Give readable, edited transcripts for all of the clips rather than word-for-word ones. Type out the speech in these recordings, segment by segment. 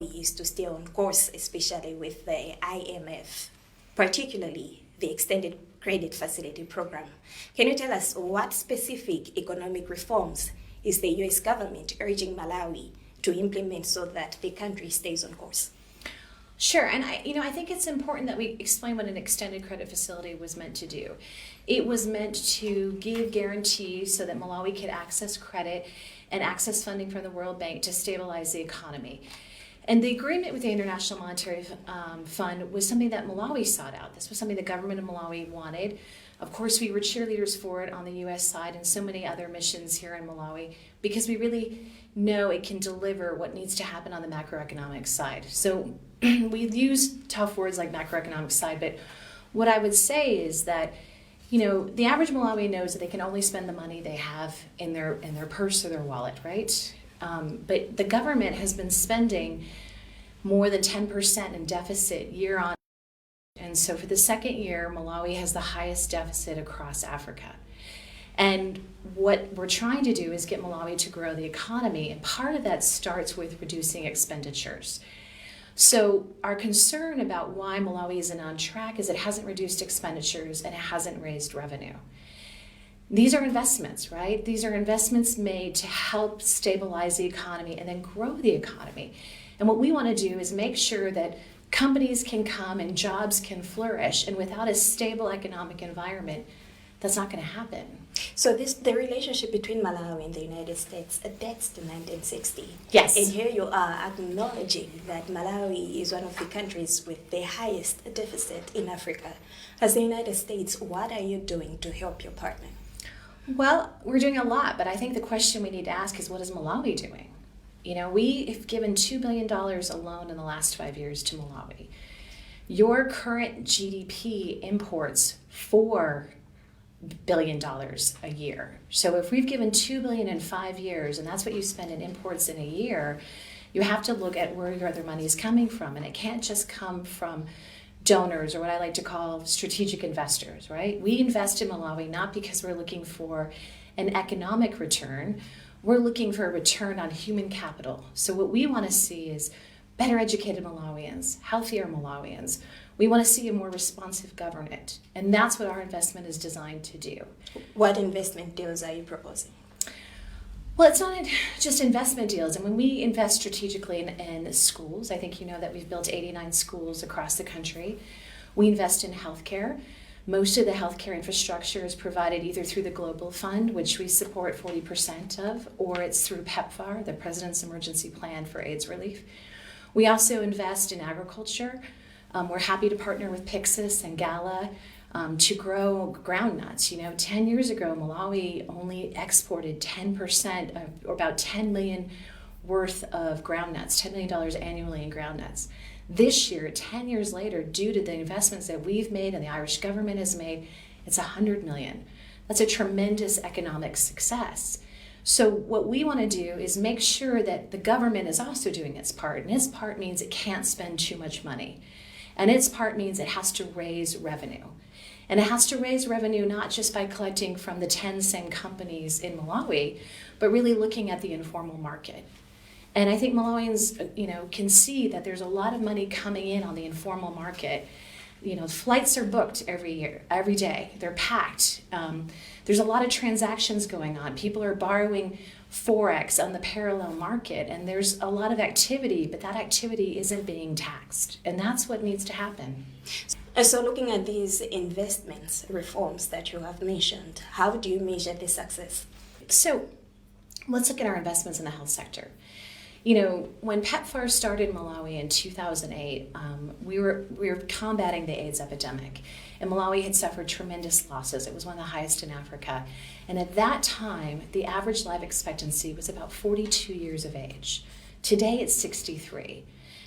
is to stay on course, especially with the IMF, particularly the Extended Credit Facility Program. Can you tell us what specific economic reforms is the US government urging Malawi to implement so that the country stays on course? Sure, and I think it's important that we explain what an extended credit facility was meant to do. It was meant to give guarantees so that Malawi could access credit and access funding from the World Bank to stabilize the economy. And the agreement with the International Monetary Fund was something that Malawi sought out. This was something the government of Malawi wanted. Of course, we were cheerleaders for it on the U.S. side and so many other missions here in Malawi because we really know it can deliver what needs to happen on the macroeconomic side. So we use tough words like macroeconomic side, but what I would say is that the average Malawi knows that they can only spend the money they have in their purse or their wallet, right? But the government has been spending more than 10% in deficit year on. And so for the second year, Malawi has the highest deficit across Africa. And what we're trying to do is get Malawi to grow the economy. And part of that starts with reducing expenditures. So our concern about why Malawi isn't on track is it hasn't reduced expenditures and it hasn't raised revenue. These are investments, right? These are investments made to help stabilize the economy and then grow the economy. And what we want to do is make sure that companies can come and jobs can flourish. And without a stable economic environment, that's not going to happen. So the relationship between Malawi and the United States dates to 1960. Yes. And here you are acknowledging that Malawi is one of the countries with the highest deficit in Africa. As the United States, what are you doing to help your partner? Well, we're doing a lot, but I think the question we need to ask is, what is Malawi doing? We have given $2 billion alone in the last 5 years to Malawi. Your current GDP imports $4 billion a year. So if we've given $2 billion in 5 years, and that's what you spend in imports in a year, you have to look at where your other money is coming from. And it can't just come from donors, or what I like to call strategic investors, right? We invest in Malawi not because we're looking for an economic return. We're looking for a return on human capital. So what we want to see is better educated Malawians, healthier Malawians. We want to see a more responsive government. And that's what our investment is designed to do. What investment deals are you proposing? Well, it's not just investment deals. And when we invest strategically in schools, I think you know that we've built 89 schools across the country. We invest in healthcare. Most of the healthcare infrastructure is provided either through the Global Fund, which we support 40% of, or it's through PEPFAR, the President's Emergency Plan for AIDS Relief. We also invest in agriculture. We're happy to partner with Pyxis and Gala to grow groundnuts. 10 years ago, Malawi only exported 10%, or about 10 million worth of groundnuts, $10 million annually in groundnuts. This year, 10 years later, due to the investments that we've made and the Irish government has made, it's 100 million. That's a tremendous economic success. So what we want to do is make sure that the government is also doing its part. And its part means it can't spend too much money. And its part means it has to raise revenue. And it has to raise revenue not just by collecting from the 10 same companies in Malawi, but really looking at the informal market. And I think Malawians, can see that there's a lot of money coming in on the informal market. Flights are booked every day. They're packed. There's a lot of transactions going on. People are borrowing Forex on the parallel market, and there's a lot of activity, but that activity isn't being taxed. And that's what needs to happen. So looking at these investments, reforms that you have mentioned, how do you measure the success? So let's look at our investments in the health sector. When PEPFAR started in Malawi in 2008, we were combating the AIDS epidemic. And Malawi had suffered tremendous losses. It was one of the highest in Africa. And at that time, the average life expectancy was about 42 years of age. Today, it's 63.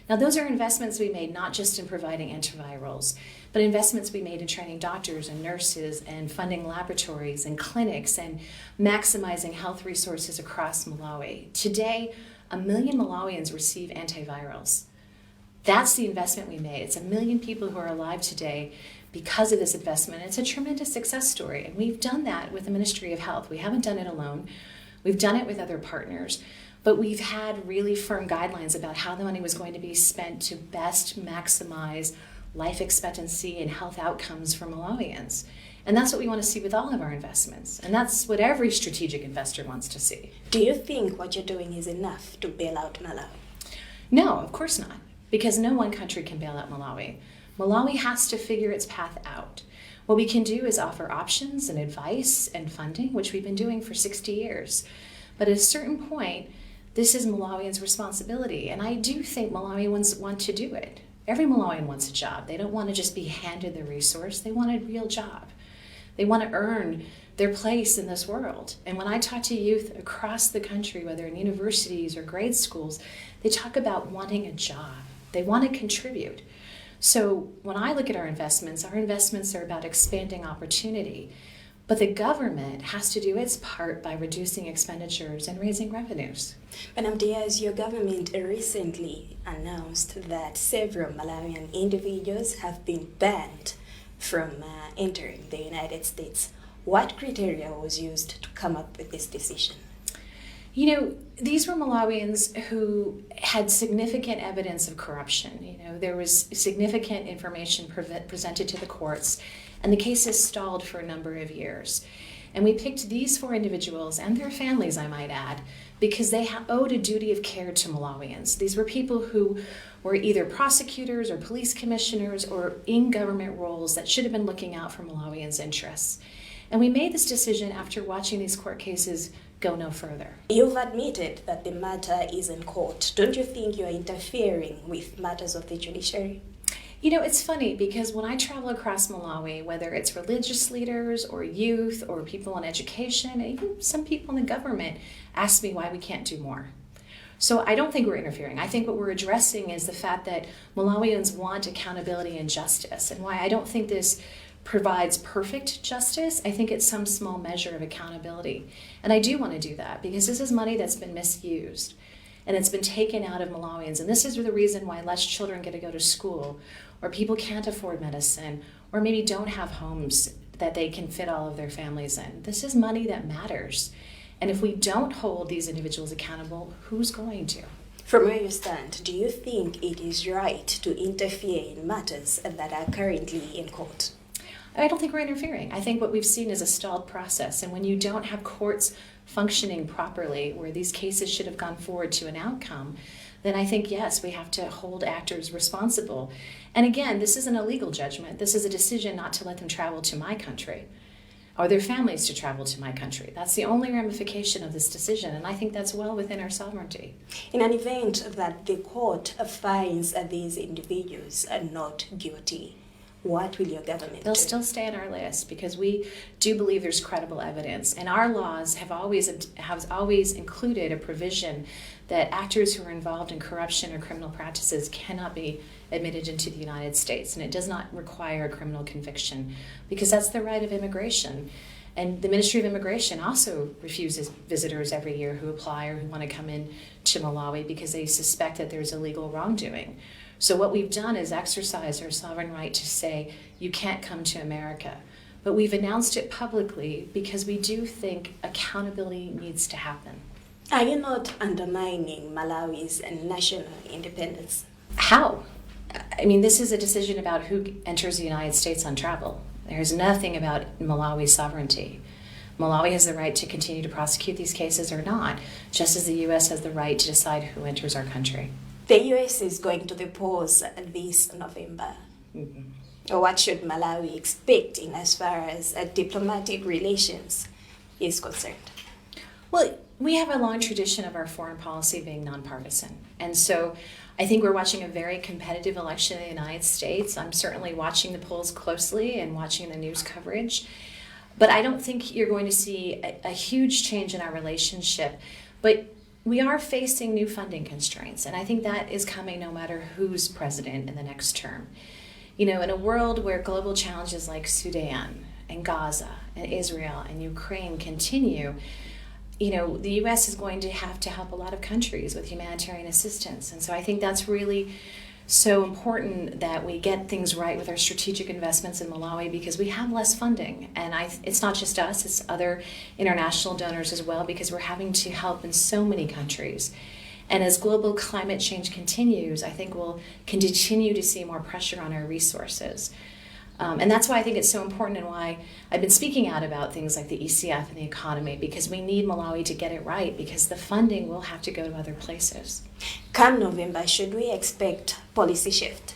Now, those are investments we made not just in providing antivirals, but investments we made in training doctors and nurses and funding laboratories and clinics and maximizing health resources across Malawi. Today, 1 million Malawians receive antivirals. That's the investment we made. It's 1 million people who are alive today because of this investment. It's a tremendous success story, and we've done that with the Ministry of Health. We haven't done it alone. We've done it with other partners. but we've had really firm guidelines about how the money was going to be spent to best maximize life expectancy and health outcomes for Malawians. And that's what we want to see with all of our investments. And that's what every strategic investor wants to see. Do you think what you're doing is enough to bail out Malawi? No, of course not, because no one country can bail out Malawi. Malawi has to figure its path out. What we can do is offer options and advice and funding, which we've been doing for 60 years. But at a certain point, this is Malawians' responsibility. And I do think Malawians want to do it. Every Malawian wants a job. They don't want to just be handed the resource. They want a real job. They want to earn their place in this world. And when I talk to youth across the country, whether in universities or grade schools, they talk about wanting a job. They want to contribute. So when I look at our investments are about expanding opportunity. But the government has to do its part by reducing expenditures and raising revenues. Madam DIAZ, your government recently announced that several Malawian individuals have been banned from entering the United States. What criteria was used to come up with this decision? You know, these were Malawians who had significant evidence of corruption. You know, there was significant information presented to the courts, and the cases stalled for a number of years. And we picked these 4 individuals and their families, I might add, because they owed a duty of care to Malawians. These were people who were either prosecutors or police commissioners or in government roles that should have been looking out for Malawians' interests. And we made this decision after watching these court cases go no further. You've admitted that the matter is in court. Don't you think you're interfering with matters of the judiciary? You know, it's funny because when I travel across Malawi, whether it's religious leaders or youth or people in education, even some people in the government ask me why we can't do more. So I don't think we're interfering. I think what we're addressing is the fact that Malawians want accountability and justice, and why I don't think this provides perfect justice. I think it's some small measure of accountability. And I do want to do that because this is money that's been misused and it's been taken out of Malawians. And this is the reason why less children get to go to school, or people can't afford medicine, or maybe don't have homes that they can fit all of their families in. This is money that matters. And if we don't hold these individuals accountable, who's going to? From where you stand, do you think it is right to interfere in matters that are currently in court? I don't think we're interfering. I think what we've seen is a stalled process. And when you don't have courts functioning properly, where these cases should have gone forward to an outcome, then I think, yes, we have to hold actors responsible. And again, this isn't a legal judgment. This is a decision not to let them travel to my country or their families to travel to my country. That's the only ramification of this decision, and I think that's well within our sovereignty. In an event that the court finds these individuals not guilty, what will your government do? They'll still stay on our list because we do believe there's credible evidence. And our laws have always included a provision that actors who are involved in corruption or criminal practices cannot be admitted into the United States. And it does not require a criminal conviction because that's the right of immigration. And the Ministry of Immigration also refuses visitors every year who apply or who want to come in to Malawi because they suspect that there's illegal wrongdoing. So what we've done is exercise our sovereign right to say, you can't come to America. But we've announced it publicly because we do think accountability needs to happen. Are you not undermining Malawi's national independence? How? I mean, this is a decision about who enters the United States on travel. There's nothing about Malawi's sovereignty. Malawi has the right to continue to prosecute these cases or not, just as the U.S. has the right to decide who enters our country. The U.S. is going to the polls this November. Mm-hmm. What should Malawi expect in as far as diplomatic relations is concerned? Well, we have a long tradition of our foreign policy being nonpartisan. And so I think we're watching a very competitive election in the United States. I'm certainly watching the polls closely and watching the news coverage. But I don't think you're going to see a huge change in our relationship. But we are facing new funding constraints, and I think that is coming no matter who's president in the next term. You know, in a world where global challenges like Sudan and Gaza and Israel and Ukraine continue, you know, the U.S. is going to have to help a lot of countries with humanitarian assistance. And so I think that's really so important that we get things right with our strategic investments in Malawi because we have less funding. And it's not just us, it's other international donors as well, because we're having to help in so many countries. And as global climate change continues, I think we'll continue to see more pressure on our resources. And that's why I think it's so important and why I've been speaking out about things like the ECF and the economy, because we need Malawi to get it right, because the funding will have to go to other places. Come November, should we expect policy shift?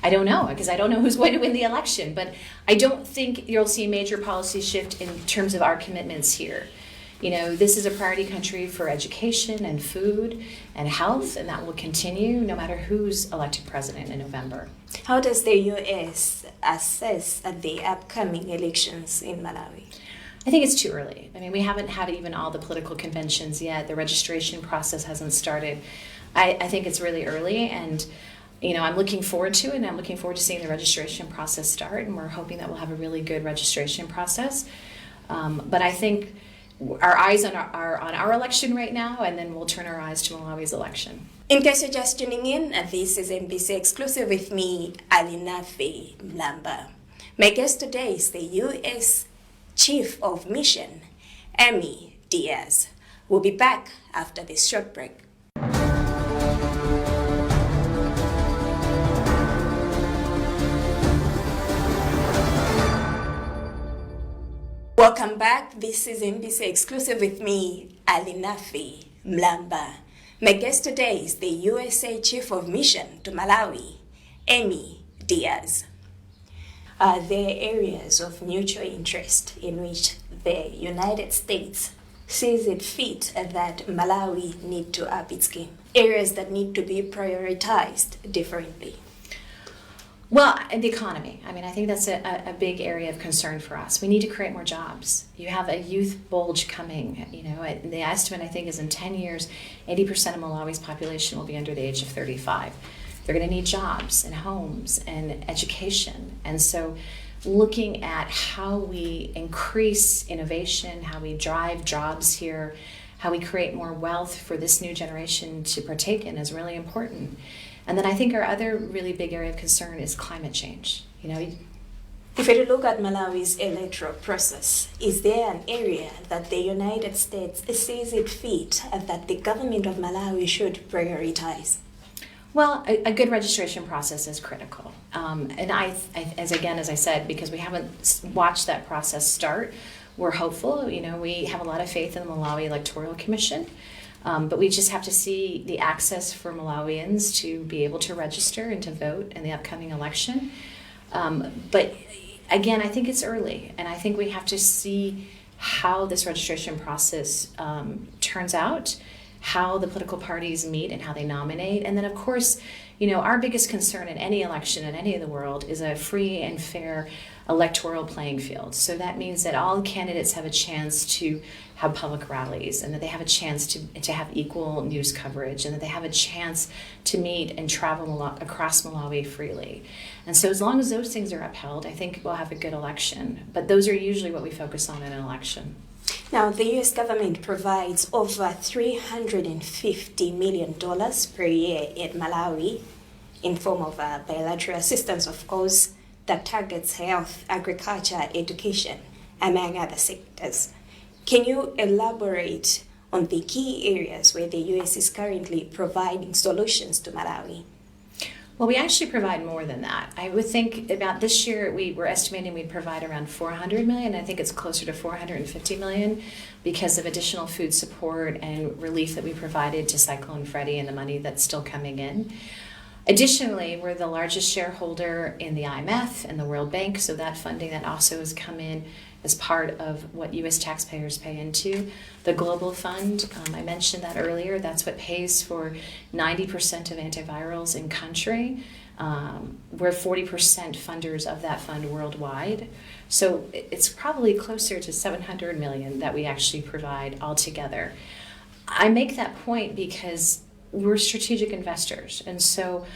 I don't know, because I don't know who's going to win the election, but I don't think you'll see a major policy shift in terms of our commitments here. You know, this is a priority country for education and food and health, and that will continue no matter who's elected president in November. How does the U.S. assess the upcoming elections in Malawi? I think it's too early. I mean, we haven't had even all the political conventions yet. The registration process hasn't started. I think it's really early, and you know, I'm looking forward to it, and I'm looking forward to seeing the registration process start, and we're hoping that we'll have a really good registration process. But I think our eyes are on our election right now, and then we'll turn our eyes to Malawi's election. In case you're just tuning in, this is MBC Exclusive with me, Alinafe Mlamba. My guest today is the U.S. Chief of Mission, DIAZ. We'll be back after this short break. Welcome back. This is MBC Exclusive with me, Alinafe Mlamba. My guest today is the USA Chief of Mission to Malawi, DIAZ. Are there areas of mutual interest in which the United States sees it fit that Malawi need to up its game? Areas that need to be prioritized differently? Well, the economy. I mean, I think that's a big area of concern for us. We need to create more jobs. You have a youth bulge coming. You know, the estimate, I think, is in 10 years, 80% of Malawi's population will be under the age of 35. They're going to need jobs and homes and education. And so looking at how we increase innovation, how we drive jobs here, how we create more wealth for this new generation to partake in is really important. And then I think our other really big area of concern is climate change. You know, if you look at Malawi's electoral process, is there an area that the United States sees it fit that the government of Malawi should prioritize? Well, a good registration process is critical. And as I said, because we haven't watched that process start, we're hopeful. You know, we have a lot of faith in the Malawi Electoral Commission. But we just have to see the access for Malawians to be able to register and to vote in the upcoming election. But again, I think it's early, and I think we have to see how this registration process turns out, how the political parties meet and how they nominate. And then, of course, you know, our biggest concern in any election in any of the world is a free and fair electoral playing field. So that means that all candidates have a chance to have public rallies, and that they have a chance to have equal news coverage, and that they have a chance to meet and travel across Malawi freely. And so as long as those things are upheld, I think we'll have a good election. But those are usually what we focus on in an election. Now, the U.S. government provides over $350 million per year in Malawi in form of bilateral assistance, of course, that targets health, agriculture, education, among other sectors. Can you elaborate on the key areas where the U.S. is currently providing solutions to Malawi? Well, we actually provide more than that. I would think about this year, we were estimating we'd provide around $400 million. I think it's closer to $450 million because of additional food support and relief that we provided to Cyclone Freddy and the money that's still coming in. Additionally, we're the largest shareholder in the IMF and the World Bank, so that funding that also has come in as part of what U.S. taxpayers pay into. The Global Fund, I mentioned that earlier, that's what pays for 90% of antivirals in country. We're 40% funders of that fund worldwide. So it's probably closer to $700 million that we actually provide altogether. I make that point because we're strategic investors. And so,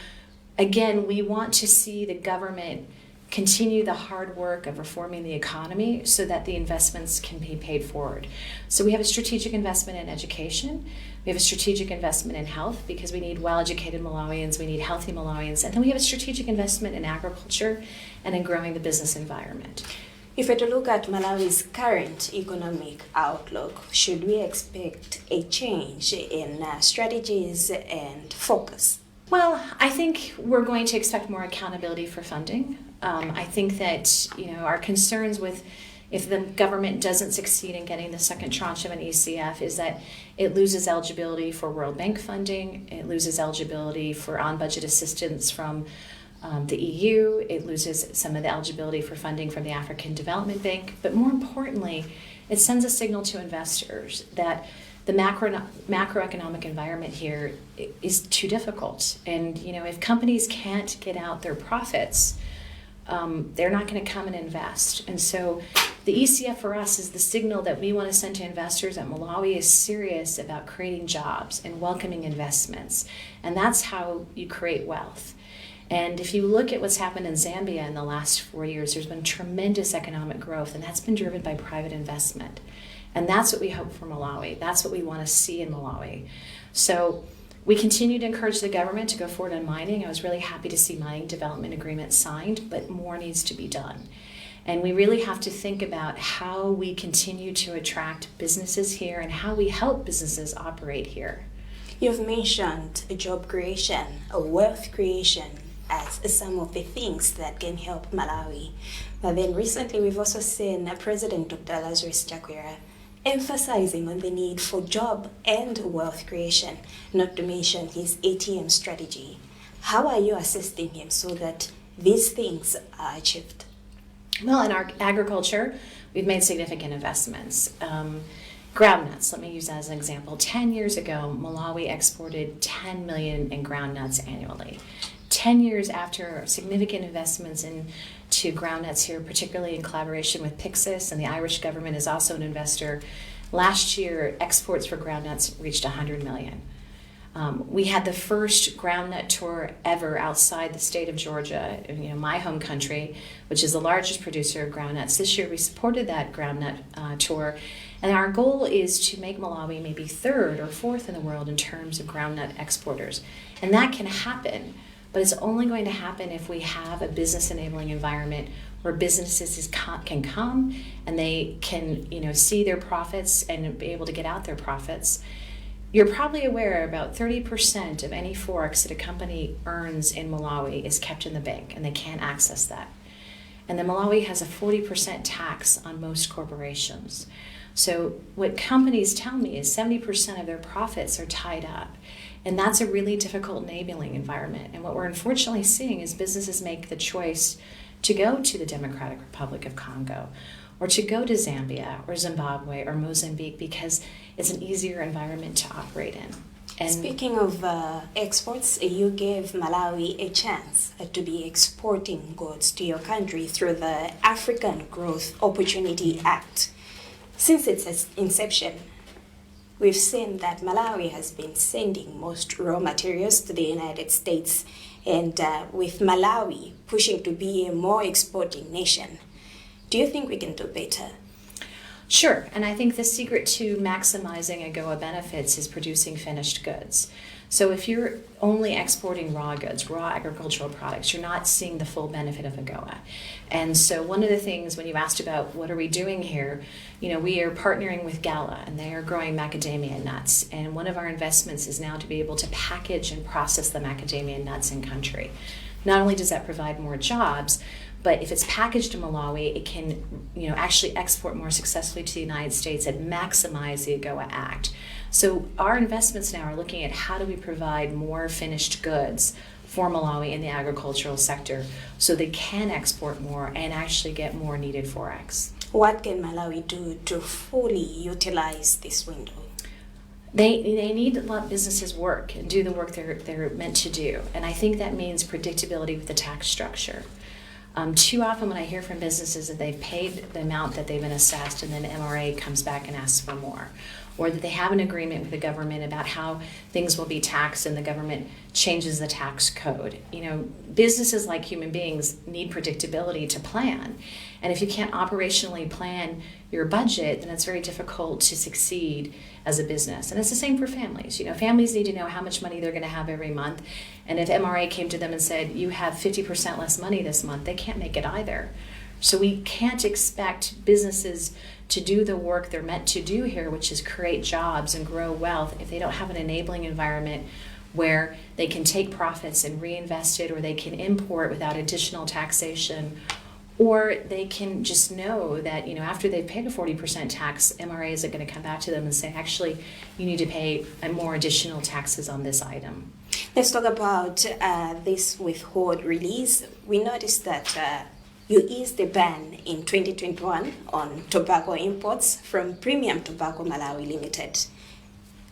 again, we want to see the government continue the hard work of reforming the economy so that the investments can be paid forward. So we have a strategic investment in education. We have a strategic investment in health because we need well-educated Malawians, we need healthy Malawians, and then we have a strategic investment in agriculture and in growing the business environment. If we're to look at Malawi's current economic outlook, should we expect a change in strategies and focus? Well, I think we're going to expect more accountability for funding. I think that our concerns with if the government doesn't succeed in getting the second tranche of an ECF is that it loses eligibility for World Bank funding, it loses eligibility for on-budget assistance from the EU, it loses some of the eligibility for funding from the African Development Bank, but more importantly, it sends a signal to investors that the macroeconomic environment here is too difficult. And if companies can't get out their profits, they're not going to come and invest. And so the ECF for us is the signal that we want to send to investors that Malawi is serious about creating jobs and welcoming investments. And that's how you create wealth. And if you look at what's happened in Zambia in the last 4 years, there's been tremendous economic growth, and that's been driven by private investment. And that's what we hope for Malawi. That's what we want to see in Malawi. So we continue to encourage the government to go forward on mining. I was really happy to see mining development agreements signed, but more needs to be done. And we really have to think about how we continue to attract businesses here and how we help businesses operate here. You've mentioned job creation, wealth creation as some of the things that can help Malawi. But then recently we've also seen President Dr. Lazarus Chakwera emphasizing on the need for job and wealth creation, not to mention his ATM strategy. How are you assisting him so that these things are achieved? Well, in our agriculture, we've made significant investments. Groundnuts, let me use that as an example. 10 years ago, Malawi exported 10 million in groundnuts annually. 10 years after significant investments into groundnuts here, particularly in collaboration with Pyxis, and the Irish government is also an investor, last year exports for groundnuts reached 100 million. We had the first groundnut tour ever outside the state of Georgia, my home country, which is the largest producer of groundnuts. This year we supported that groundnut tour, and our goal is to make Malawi maybe third or fourth in the world in terms of groundnut exporters. And that can happen, but it's only going to happen if we have a business enabling environment where businesses can come and they can see their profits and be able to get out their profits. You're probably aware about 30% of any forex that a company earns in Malawi is kept in the bank, and they can't access that. And then Malawi has a 40% tax on most corporations. So what companies tell me is 70% of their profits are tied up. And that's a really difficult enabling environment. And what we're unfortunately seeing is businesses make the choice to go to the Democratic Republic of Congo, or to go to Zambia or Zimbabwe or Mozambique because it's an easier environment to operate in. And speaking of exports, you gave Malawi a chance to be exporting goods to your country through the African Growth Opportunity Act. Since its inception, we've seen that Malawi has been sending most raw materials to the United States, and with Malawi pushing to be a more exporting nation, do you think we can do better? Sure, and I think the secret to maximizing AGOA benefits is producing finished goods. So if you're only exporting raw goods, raw agricultural products, you're not seeing the full benefit of AGOA. And so one of the things when you asked about what are we doing here, we are partnering with Gala, and they are growing macadamia nuts. And one of our investments is now to be able to package and process the macadamia nuts in country. Not only does that provide more jobs, but if it's packaged in Malawi, it can actually export more successfully to the United States and maximize the AGOA Act. So our investments now are looking at how do we provide more finished goods for Malawi in the agricultural sector so they can export more and actually get more needed forex. What can Malawi do to fully utilize this window? They need to let businesses work and do the work they're meant to do. And I think that means predictability with the tax structure. Too often when I hear from businesses that they've paid the amount that they've been assessed and then MRA comes back and asks for more. or that they have an agreement with the government about how things will be taxed and the government changes the tax code. Businesses like human beings need predictability to plan. And if you can't operationally plan your budget, then it's very difficult to succeed as a business. And it's the same for families. Families need to know how much money they're going to have every month. And if MRA came to them and said, you have 50% less money this month, they can't make it either. So we can't expect businesses to do the work they're meant to do here, which is create jobs and grow wealth, if they don't have an enabling environment where they can take profits and reinvest it, or they can import without additional taxation, or they can just know that after they've paid a 40% tax, MRA isn't going to come back to them and say, actually, you need to pay more additional taxes on this item. Let's talk about this withhold release. We noticed that you eased the ban in 2021 on tobacco imports from Premium Tobacco Malawi Limited,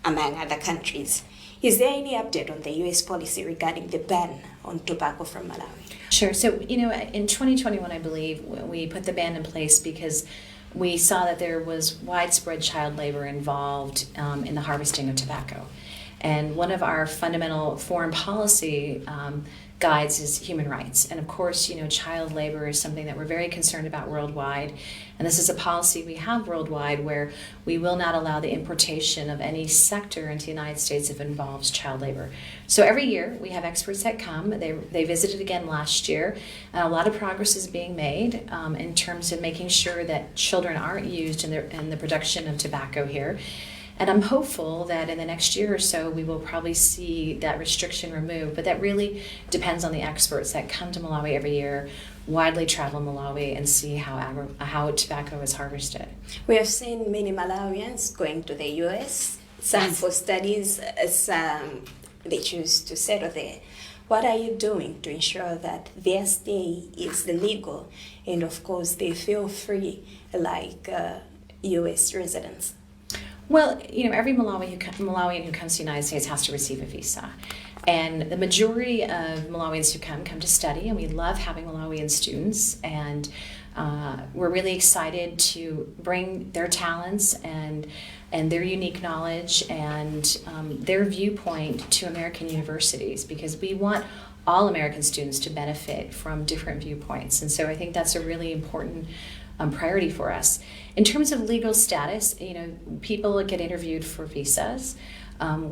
among other countries. Is there any update on the US policy regarding the ban on tobacco from Malawi? Sure. So, in 2021, I believe, we put the ban in place because we saw that there was widespread child labor involved in the harvesting of tobacco. And one of our fundamental foreign policy guides is human rights. And of course, child labor is something that we're very concerned about worldwide. And this is a policy we have worldwide where we will not allow the importation of any sector into the United States if it involves child labor. So every year we have experts that come. They visited again last year. And a lot of progress is being made in terms of making sure that children aren't used in the production of tobacco here. And I'm hopeful that in the next year or so, we will probably see that restriction removed. But that really depends on the experts that come to Malawi every year, widely travel Malawi, and see how tobacco is harvested. We have seen many Malawians going to the US, some for studies, some they choose to settle there. What are you doing to ensure that their stay is legal and, of course, they feel free like US residents? Well, every Malawian who comes to the United States has to receive a visa. And the majority of Malawians who come to study, and we love having Malawian students. And we're really excited to bring their talents and their unique knowledge and their viewpoint to American universities, because we want all American students to benefit from different viewpoints. And so I think that's a really important priority for us. In terms of legal status, people get interviewed for visas.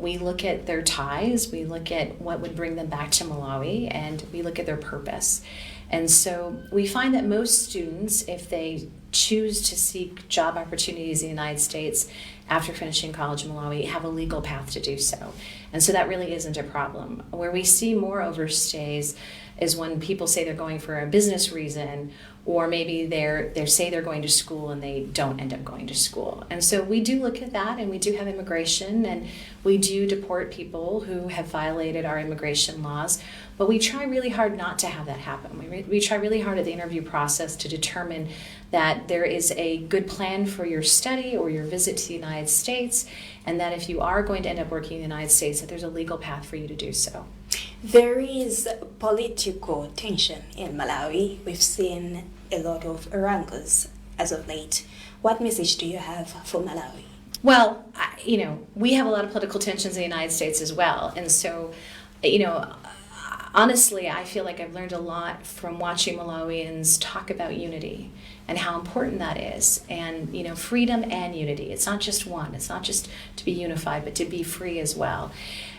We look at their ties, we look at what would bring them back to Malawi, and we look at their purpose. And so we find that most students, if they choose to seek job opportunities in the United States after finishing college in Malawi, have a legal path to do so. And so that really isn't a problem. Where we see more overstays is when people say they're going for a business reason, or maybe they say they're going to school and they don't end up going to school. And so we do look at that, and we do have immigration, and we do deport people who have violated our immigration laws. But we try really hard not to have that happen. We try really hard at the interview process to determine that there is a good plan for your study or your visit to the United States, and that if you are going to end up working in the United States, that there's a legal path for you to do so. There is political tension in Malawi. We've seen a lot of wrangles as of late. What message do you have for Malawi? Well, we have a lot of political tensions in the United States as well. And so, honestly, I feel like I've learned a lot from watching Malawians talk about unity and how important that is. And, freedom and unity. It's not just one. It's not just to be unified, but to be free as well.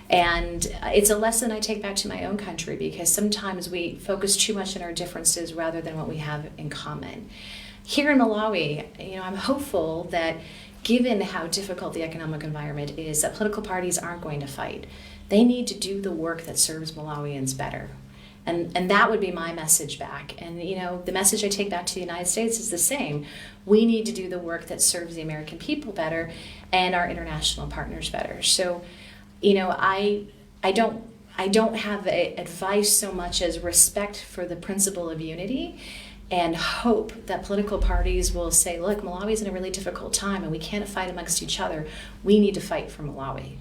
And it's a lesson I take back to my own country, because sometimes we focus too much on our differences rather than what we have in common. Here in Malawi, I'm hopeful that given how difficult the economic environment is, that political parties aren't going to fight. They need to do the work that serves Malawians better. And that would be my message back. And, the message I take back to the United States is the same. We need to do the work that serves the American people better and our international partners better. So, I don't have advice so much as respect for the principle of unity, and hope that political parties will say, look, Malawi's in a really difficult time and we can't fight amongst each other. We need to fight for Malawi.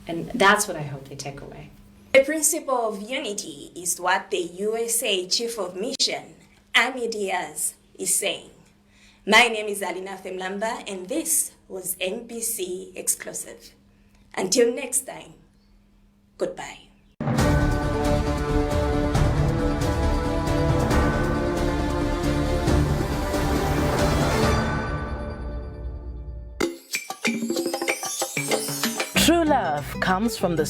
And that's what I hope they take away. The principle of unity is what the USA Chief of Mission, DIAZ, is saying. My name is Alina Femlamba, and this was MBC Exclusive. Until next time, goodbye. True love comes from the